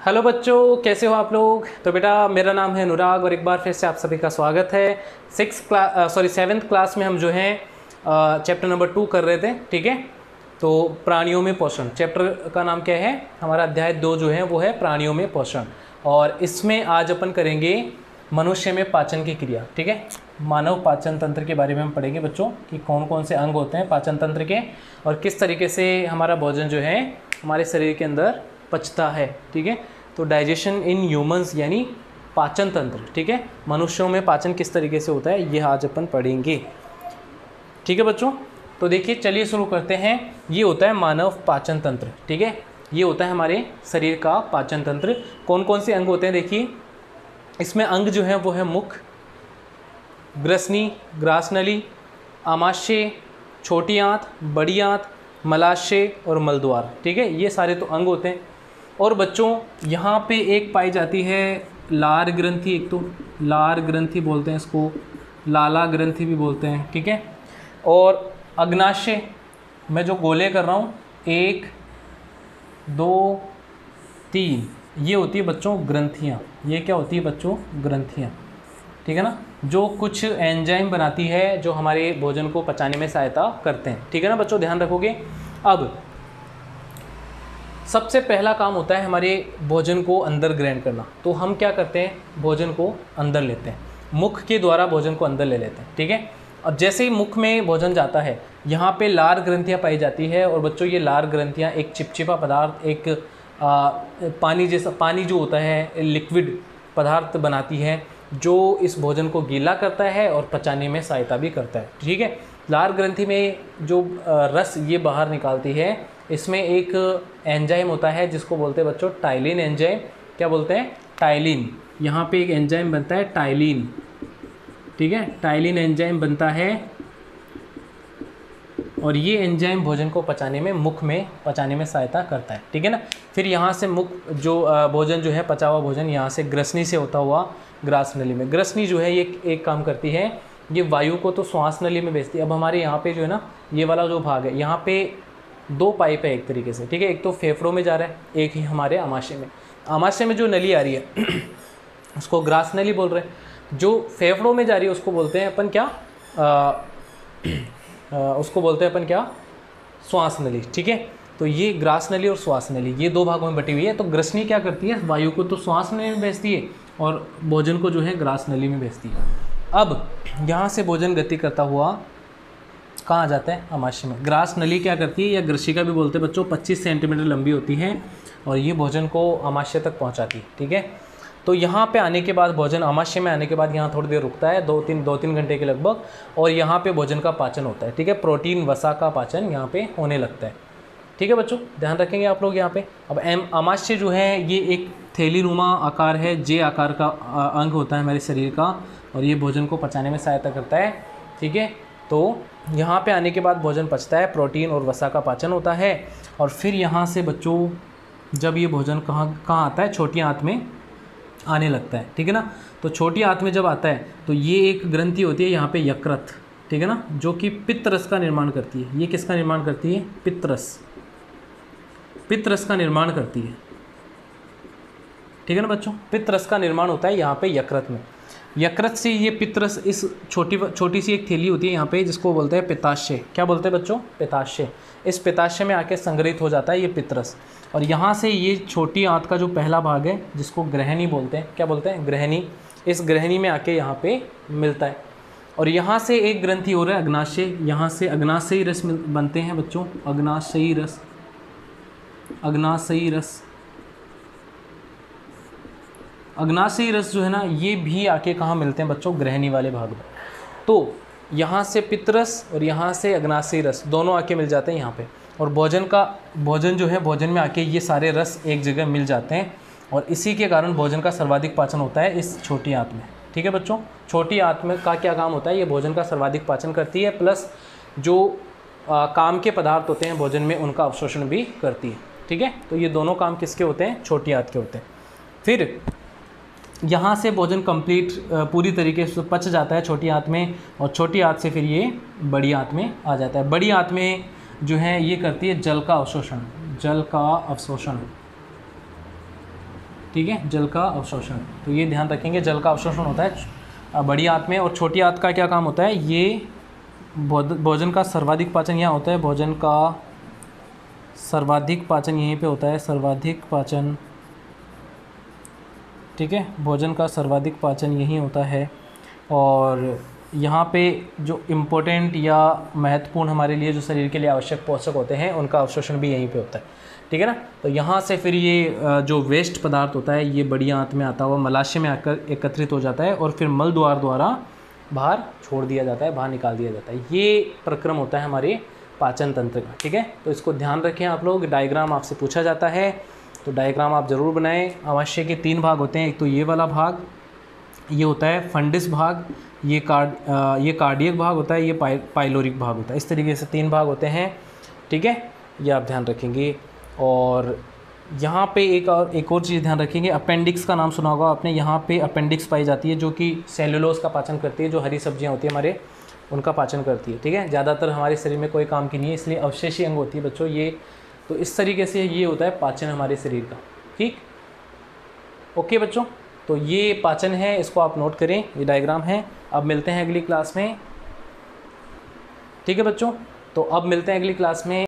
Hello बच्चों, कैसे हो आप लोग। तो बेटा मेरा नाम है अनुराग और एक बार फिर से आप सभी का स्वागत है। 7th क्लास में हम जो हैं चैप्टर नंबर 2 कर रहे थे। ठीक है, तो प्राणियों में पोषण चैप्टर का नाम क्या है, हमारा अध्याय 2 जो है वो है प्राणियों में पोषण। और इसमें आज अपन करेंगे मनुष्य में पाचन की क्रिया। ठीक है, मानव पाचन तंत्र के बारे में हम पढ़ेंगे बच्चों कि कौन कौन से अंग होते हैं पाचन तंत्र के और किस तरीके से हमारा भोजन जो है हमारे शरीर के अंदर पचता है। ठीक है, तो डाइजेशन इन ह्यूमंस यानी पाचन तंत्र। ठीक है, मनुष्यों में पाचन किस तरीके से होता है ये आज अपन पढ़ेंगे। ठीक है बच्चों, तो देखिए चलिए शुरू करते हैं। ये होता है मानव पाचन तंत्र। ठीक है, ये होता है हमारे शरीर का पाचन तंत्र। कौन कौन से अंग होते हैं देखिए, इसमें अंग जो है वो है मुख, ग्रसनी, ग्रासनली, आमाशय, छोटी आंत, बड़ी आंत, मलाशय और मलद्वार। ठीक है, ये सारे तो अंग होते हैं। और बच्चों यहाँ पे एक पाई जाती है लार ग्रंथि, एक तो लार ग्रंथि बोलते हैं इसको, लाला ग्रंथि भी बोलते हैं। ठीक है, और अग्नाशय मैं जो गोले कर रहा हूँ 1 2 3, ये होती है बच्चों ग्रंथियाँ। ये क्या होती है बच्चों, ग्रंथियाँ। ठीक है ना, जो कुछ एंजाइम बनाती है जो हमारे भोजन को पचाने में सहायता करते हैं। ठीक है ना बच्चों, ध्यान रखोगे। अब सबसे पहला काम होता है हमारे भोजन को अंदर ग्रहण करना। तो हम क्या करते हैं, भोजन को अंदर लेते हैं, मुख के द्वारा भोजन को अंदर ले लेते हैं। ठीक है, और जैसे ही मुख में भोजन जाता है यहाँ पे लार ग्रंथियाँ पाई जाती है। और बच्चों ये लार ग्रंथियाँ एक चिपचिपा पदार्थ, एक पानी जैसा, पानी जो होता है लिक्विड पदार्थ बनाती है जो इस भोजन को गीला करता है और पचाने में सहायता भी करता है। ठीक है, लार ग्रंथि में जो रस ये बाहर निकालती है, इसमें एक एंजाइम होता है जिसको बोलते हैं बच्चों टाइलिन एंजाइम। क्या बोलते हैं, टाइलिन। यहाँ पे एक एंजाइम बनता है टाइलिन। ठीक है, टाइलिन एंजाइम बनता है और ये एंजाइम भोजन को पचाने में, मुख में पचाने में सहायता करता है। ठीक है ना, फिर यहाँ से मुख जो भोजन जो है पचा हुआ भोजन यहाँ से ग्रसनी से होता हुआ ग्रास नली में। ग्रसनी जो है ये एक काम करती है, ये वायु को तो श्वास नली में भेजती है। अब हमारे यहाँ पे जो है ना, ये वाला जो भाग है यहाँ पे 2 पाइप है एक तरीके से। ठीक है, एक तो फेफड़ों में जा रहा है, एक ही हमारे आमाशय में। आमाशय में जो नली आ रही है उसको ग्रास नली बोल रहे हैं। जो फेफड़ों में जा रही है उसको बोलते हैं अपन क्या, उसको बोलते हैं अपन क्या, श्वास नली। ठीक है, तो ये ग्रास नली और श्वास नली ये 2 भागों में बटी हुई है। तो ग्रसनी क्या करती है, वायु को तो श्वास नली में भेजती है और भोजन को जो है ग्रास नली में भेजती है। अब यहाँ से भोजन गति करता हुआ कहाँ जाता है, आमाशय में। ग्रास नली क्या करती है, या ग्रशिका भी बोलते हैं बच्चों, 25 सेंटीमीटर लंबी होती है और ये भोजन को आमाशय तक पहुँचाती है। ठीक है, तो यहाँ पे आने के बाद भोजन आमाशय में आने के बाद यहाँ थोड़ी देर रुकता है, 2-3 घंटे के लगभग, और यहाँ पे भोजन का पाचन होता है। ठीक है, प्रोटीन वसा का पाचन यहाँ पे होने लगता है। ठीक है बच्चों, ध्यान रखेंगे आप लोग यहाँ पे। अब आमाशय जो है ये एक थैली नुमा आकार है, जे आकार का अंग होता है हमारे शरीर का, और ये भोजन को पचाने में सहायता करता है। ठीक है, तो यहाँ पे आने के बाद भोजन पचता है, प्रोटीन और वसा का पाचन होता है। और फिर यहाँ से बच्चों जब ये भोजन कहाँ आता है, छोटी आंत में आने लगता है। ठीक है ना, तो छोटी आंत में जब आता है तो ये एक ग्रंथि होती है यहाँ पे यकृत। ठीक है ना, जो कि पित्त रस का निर्माण करती है। ये किसका निर्माण करती है, पित्त रस का निर्माण करती है। ठीक है ना बच्चों, पित्त रस का निर्माण होता है यहाँ पे यकृत में। यकृत से ये पित्त रस, इस छोटी सी एक थैली होती है यहाँ पे जिसको बोलते हैं पित्ताशय। क्या बोलते हैं बच्चों, पित्ताशय। इस पित्ताशय में आके संग्रहित हो जाता है ये पित्त रस, और यहाँ से ये छोटी आंत का जो पहला भाग है जिसको ग्रहणी बोलते हैं। क्या बोलते हैं, ग्रहणी। इस ग्रहणी में आके यहाँ पे मिलता है, और यहाँ से एक ग्रंथि हो रहा है अग्नाशय। यहाँ से अग्नाशयी रस बनते हैं बच्चों, अग्नाशयी रस, अग्नाशयी रस। अग्नाशयी रस जो है ना, ये भी आके कहाँ मिलते हैं बच्चों, ग्रहणी वाले भाग में। तो यहाँ से पित्त रस और यहाँ से अग्नाशयी रस दोनों आके मिल जाते हैं यहाँ पे, और भोजन जो है, भोजन में आके ये सारे रस एक जगह मिल जाते हैं, और इसी के कारण भोजन का सर्वाधिक पाचन होता है इस छोटी आंत में। ठीक है बच्चों, छोटी आंत में का क्या काम होता है, ये भोजन का सर्वाधिक पाचन करती है, प्लस जो काम के पदार्थ होते हैं भोजन में उनका अवशोषण भी करती है। ठीक है, तो ये दोनों काम किसके होते हैं, छोटी आंत के होते हैं। फिर यहाँ से भोजन कंप्लीट पूरी तरीके से पच जाता है छोटी आंत में, और छोटी आंत से फिर ये बड़ी आंत में आ जाता है। बड़ी आंत में जो है ये करती है जल का अवशोषण, जल का अवशोषण। ठीक है, जल का अवशोषण। तो ये ध्यान रखेंगे, जल का अवशोषण होता है बड़ी आंत में। और छोटी आंत का क्या काम होता है, ये भोजन का सर्वाधिक पाचन यहाँ होता है, भोजन का सर्वाधिक पाचन यहीं पे होता है, सर्वाधिक पाचन, ठीक है, भोजन का सर्वाधिक पाचन यहीं होता है। और यहाँ पे जो इम्पोर्टेंट या महत्वपूर्ण हमारे लिए जो शरीर के लिए आवश्यक पोषक होते हैं उनका अवशोषण भी यहीं पे होता है, ठीक है ना। तो यहाँ से फिर ये जो वेस्ट पदार्थ होता है ये बड़ी आंत में आता हुआ मलाशय में आकर एकत्रित हो जाता है और फिर मल द्वार द्वारा बाहर छोड़ दिया जाता है, बाहर निकाल दिया जाता है। ये प्रक्रम होता है हमारे पाचन तंत्र का, ठीक है। तो इसको ध्यान रखें आप लोग। डायग्राम आपसे पूछा जाता है तो डायग्राम आप ज़रूर बनाएं। अवश्य के 3 भाग होते हैं, एक तो ये वाला भाग, ये होता है फंडिस भाग, ये कार्डियक भाग होता है, ये पाइलोरिक भाग होता है। इस तरीके से 3 भाग होते हैं, ठीक है, ये आप ध्यान रखेंगे। और यहाँ पे एक और चीज़ ध्यान रखेंगे, अपेंडिक्स का नाम सुना होगा आपने। यहाँ पे अपेंडिक्स पाई जाती है जो कि सेलुलोज का पाचन करती है, जो हरी सब्जियाँ होती है हमारे उनका पाचन करती है, ठीक है। ज़्यादातर हमारे शरीर में कोई काम की नहीं है, इसलिए अवशेषी अंग होती है बच्चों ये। तो इस तरीके से ये होता है पाचन हमारे शरीर का, ठीक। ओके बच्चों, तो ये पाचन है, इसको आप नोट करें, ये डायग्राम है। अब मिलते हैं अगली क्लास में, ठीक है बच्चों। तो अब मिलते हैं अगली क्लास में।